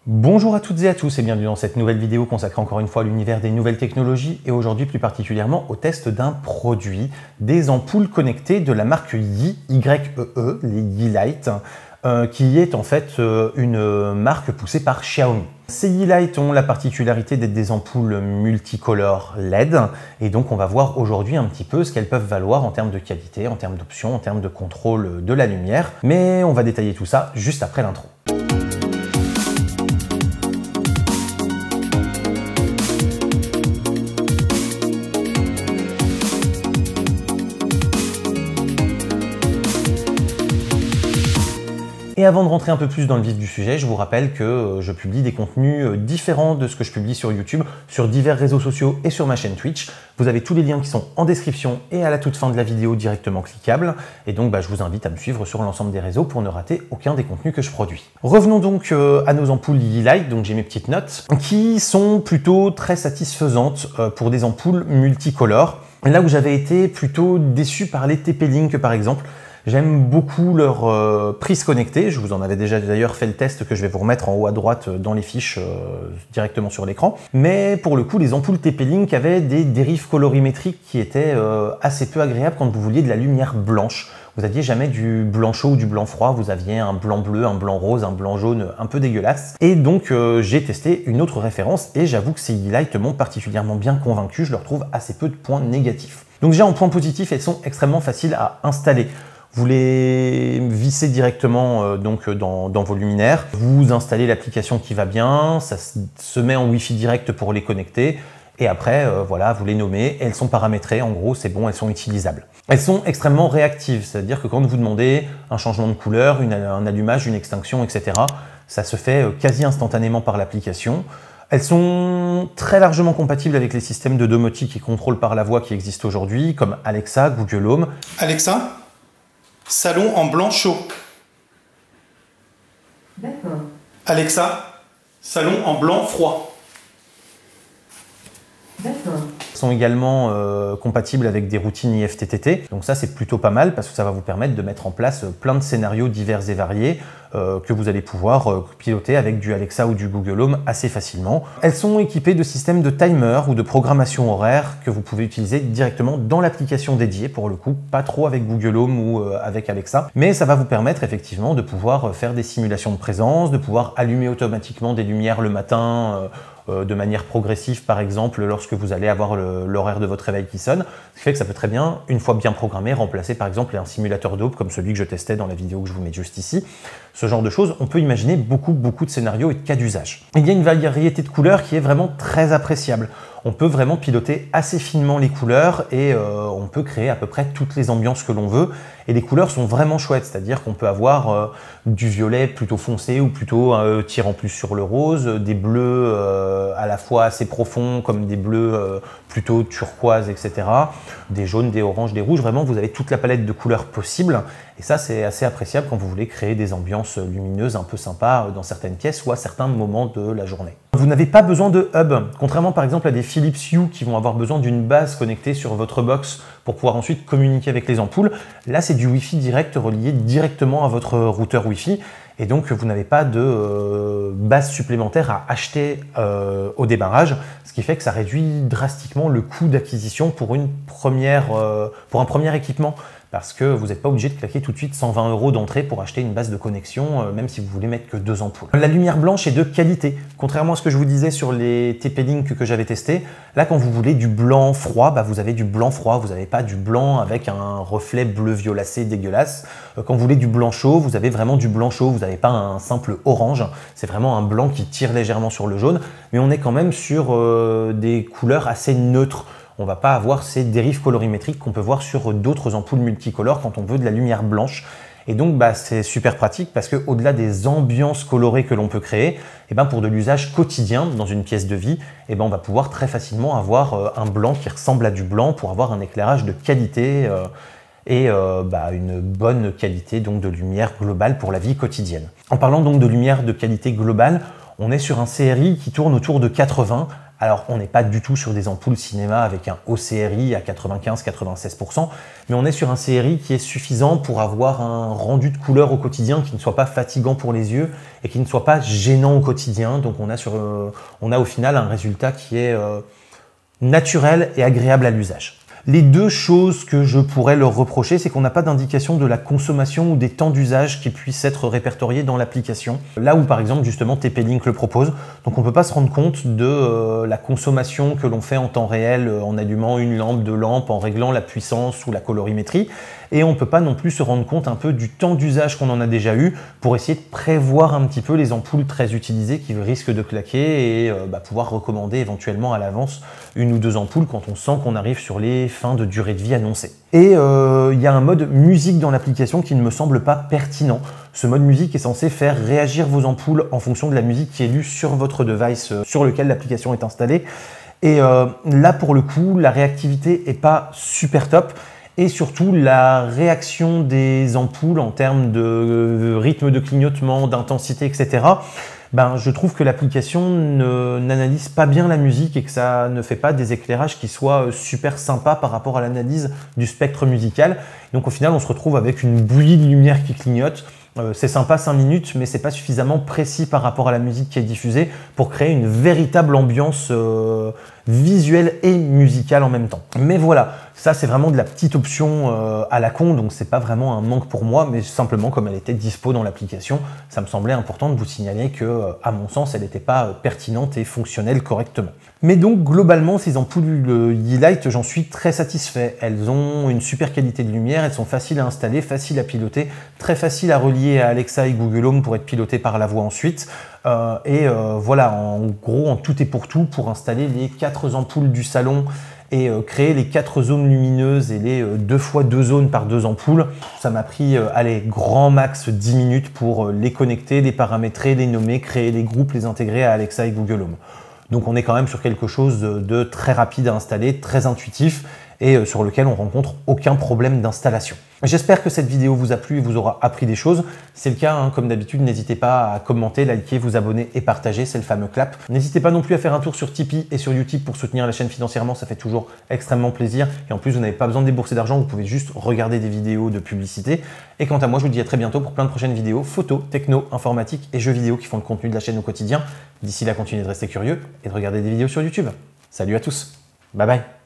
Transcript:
Bonjour à toutes et à tous et bienvenue dans cette nouvelle vidéo consacrée encore une fois à l'univers des nouvelles technologies et aujourd'hui plus particulièrement au test d'un produit, des ampoules connectées de la marque Yee, Y-E-E, les Yeelight, qui est en fait une marque poussée par Xiaomi. Ces Yeelight ont la particularité d'être des ampoules multicolores LED et donc on va voir aujourd'hui un petit peu ce qu'elles peuvent valoir en termes de qualité, en termes d'options, en termes de contrôle de la lumière, mais on va détailler tout ça juste après l'intro. Et avant de rentrer un peu plus dans le vif du sujet, je vous rappelle que je publie des contenus différents de ce que je publie sur YouTube, sur divers réseaux sociaux et sur ma chaîne Twitch. Vous avez tous les liens qui sont en description et à la toute fin de la vidéo directement cliquables. Et donc je vous invite à me suivre sur l'ensemble des réseaux pour ne rater aucun des contenus que je produis. Revenons donc à nos ampoules Yeelight, donc j'ai mes petites notes, qui sont plutôt très satisfaisantes pour des ampoules multicolores. Là où j'avais été plutôt déçu par les TP-Link par exemple. J'aime beaucoup leur prise connectée, je vous en avais déjà d'ailleurs fait le test que je vais vous remettre en haut à droite dans les fiches directement sur l'écran. Mais pour le coup, les ampoules TP-Link avaient des dérives colorimétriques qui étaient assez peu agréables quand vous vouliez de la lumière blanche. Vous n'aviez jamais du blanc chaud ou du blanc froid, vous aviez un blanc bleu, un blanc rose, un blanc jaune un peu dégueulasse. Et donc j'ai testé une autre référence et j'avoue que ces Yeelight m'ont particulièrement bien convaincu, je leur trouve assez peu de points négatifs. Donc déjà en point positif, elles sont extrêmement faciles à installer. Vous les vissez directement dans vos luminaires, vous installez l'application qui va bien, ça se met en Wi-Fi direct pour les connecter, et après, voilà, vous les nommez, elles sont paramétrées, en gros, c'est bon, elles sont utilisables. Elles sont extrêmement réactives, c'est-à-dire que quand vous demandez un changement de couleur, un allumage, une extinction, etc., ça se fait quasi instantanément par l'application. Elles sont très largement compatibles avec les systèmes de domotique et contrôle par la voix qui existent aujourd'hui, comme Alexa, Google Home. Alexa, salon en blanc chaud. D'accord. Alexa, salon en blanc froid. D'accord. Elles sont également compatibles avec des routines IFTTT, donc ça c'est plutôt pas mal parce que ça va vous permettre de mettre en place plein de scénarios divers et variés que vous allez pouvoir piloter avec du Alexa ou du Google Home assez facilement. Elles sont équipées de systèmes de timer ou de programmation horaire que vous pouvez utiliser directement dans l'application dédiée pour le coup, pas trop avec Google Home ou avec Alexa, mais ça va vous permettre effectivement de pouvoir faire des simulations de présence, de pouvoir allumer automatiquement des lumières le matin de manière progressive par exemple lorsque vous allez avoir l'horaire de votre réveil qui sonne, ce qui fait que ça peut très bien, une fois bien programmé, remplacer par exemple un simulateur d'aube comme celui que je testais dans la vidéo que je vous mets juste ici. Ce genre de choses, on peut imaginer beaucoup de scénarios et de cas d'usage. Il y a une variété de couleurs qui est vraiment très appréciable. On peut vraiment piloter assez finement les couleurs et on peut créer à peu près toutes les ambiances que l'on veut. Et les couleurs sont vraiment chouettes, c'est-à-dire qu'on peut avoir du violet plutôt foncé ou plutôt tirant plus sur le rose, des bleus à la fois assez profonds comme des bleus plutôt turquoise, etc. Des jaunes, des oranges, des rouges. Vraiment, vous avez toute la palette de couleurs possibles. Et ça, c'est assez appréciable quand vous voulez créer des ambiances lumineuses un peu sympas dans certaines pièces ou à certains moments de la journée. Vous n'avez pas besoin de hub, contrairement par exemple à des Philips Hue qui vont avoir besoin d'une base connectée sur votre box pour pouvoir ensuite communiquer avec les ampoules. Là, c'est du Wi-Fi direct relié directement à votre routeur Wi-Fi. Et donc, vous n'avez pas de base supplémentaire à acheter au démarrage, ce qui fait que ça réduit drastiquement le coût d'acquisition pour un premier équipement. Parce que vous n'êtes pas obligé de claquer tout de suite 120 € d'entrée pour acheter une base de connexion, même si vous voulez mettre que 2 ampoules. La lumière blanche est de qualité. Contrairement à ce que je vous disais sur les TP-Link que j'avais testé, là quand vous voulez du blanc froid, vous avez du blanc froid, vous n'avez pas du blanc avec un reflet bleu violacé dégueulasse. Quand vous voulez du blanc chaud, vous avez vraiment du blanc chaud, vous n'avez pas un simple orange, c'est vraiment un blanc qui tire légèrement sur le jaune, mais on est quand même sur des couleurs assez neutres. On ne va pas avoir ces dérives colorimétriques qu'on peut voir sur d'autres ampoules multicolores quand on veut de la lumière blanche. Et donc c'est super pratique parce qu'au-delà des ambiances colorées que l'on peut créer, pour de l'usage quotidien dans une pièce de vie, on va pouvoir très facilement avoir un blanc qui ressemble à du blanc pour avoir un éclairage de qualité et une bonne qualité donc, de lumière globale pour la vie quotidienne. En parlant donc de lumière de qualité globale, on est sur un CRI qui tourne autour de 80 Alors on n'est pas du tout sur des ampoules cinéma avec un haut CRI à 95-96%, mais on est sur un CRI qui est suffisant pour avoir un rendu de couleur au quotidien qui ne soit pas fatigant pour les yeux et qui ne soit pas gênant au quotidien. Donc on a au final un résultat qui est naturel et agréable à l'usage. Les deux choses que je pourrais leur reprocher, c'est qu'on n'a pas d'indication de la consommation ou des temps d'usage qui puissent être répertoriés dans l'application. Là où par exemple justement TP-Link le propose. Donc on ne peut pas se rendre compte de la consommation que l'on fait en temps réel en allumant une lampe, deux lampes, en réglant la puissance ou la colorimétrie. Et on ne peut pas non plus se rendre compte un peu du temps d'usage qu'on en a déjà eu pour essayer de prévoir un petit peu les ampoules très utilisées qui risquent de claquer et pouvoir recommander éventuellement à l'avance une ou deux ampoules quand on sent qu'on arrive sur les fins de durée de vie annoncées. Et il y a un mode musique dans l'application qui ne me semble pas pertinent. Ce mode musique est censé faire réagir vos ampoules en fonction de la musique qui est lue sur votre device sur lequel l'application est installée. Et là pour le coup, la réactivité n'est pas super top. Et surtout la réaction des ampoules en termes de rythme de clignotement, d'intensité, etc. Je trouve que l'application n'analyse pas bien la musique et que ça ne fait pas des éclairages qui soient super sympas par rapport à l'analyse du spectre musical. Donc au final, on se retrouve avec une bouillie de lumière qui clignote. C'est sympa 5 minutes, mais c'est pas suffisamment précis par rapport à la musique qui est diffusée pour créer une véritable ambiance visuelle et musicale en même temps. Mais voilà, ça c'est vraiment de la petite option à la con, donc c'est pas vraiment un manque pour moi, mais simplement comme elle était dispo dans l'application, ça me semblait important de vous signaler que, à mon sens, elle n'était pas pertinente et fonctionnelle correctement. Mais donc globalement, ces ampoules Yeelight, j'en suis très satisfait. Elles ont une super qualité de lumière, elles sont faciles à installer, faciles à piloter, très faciles à relier à Alexa et Google Home pour être pilotées par la voix ensuite. Voilà, en gros, en tout et pour tout, pour installer les 4 ampoules du salon et créer les 4 zones lumineuses et les 2 fois 2 zones par 2 ampoules. Ça m'a pris, grand max 10 minutes pour les connecter, les paramétrer, les nommer, créer les groupes, les intégrer à Alexa et Google Home. Donc on est quand même sur quelque chose de très rapide à installer, très intuitif et sur lequel on rencontre aucun problème d'installation. J'espère que cette vidéo vous a plu et vous aura appris des choses. Si c'est le cas, comme d'habitude, n'hésitez pas à commenter, liker, vous abonner et partager, c'est le fameux clap. N'hésitez pas non plus à faire un tour sur Tipeee et sur Utip pour soutenir la chaîne financièrement, ça fait toujours extrêmement plaisir. Et en plus, vous n'avez pas besoin de débourser d'argent, vous pouvez juste regarder des vidéos de publicité. Et quant à moi, je vous dis à très bientôt pour plein de prochaines vidéos, photos, techno, informatique et jeux vidéo qui font le contenu de la chaîne au quotidien. D'ici là, continuez de rester curieux et de regarder des vidéos sur YouTube. Salut à tous, bye bye.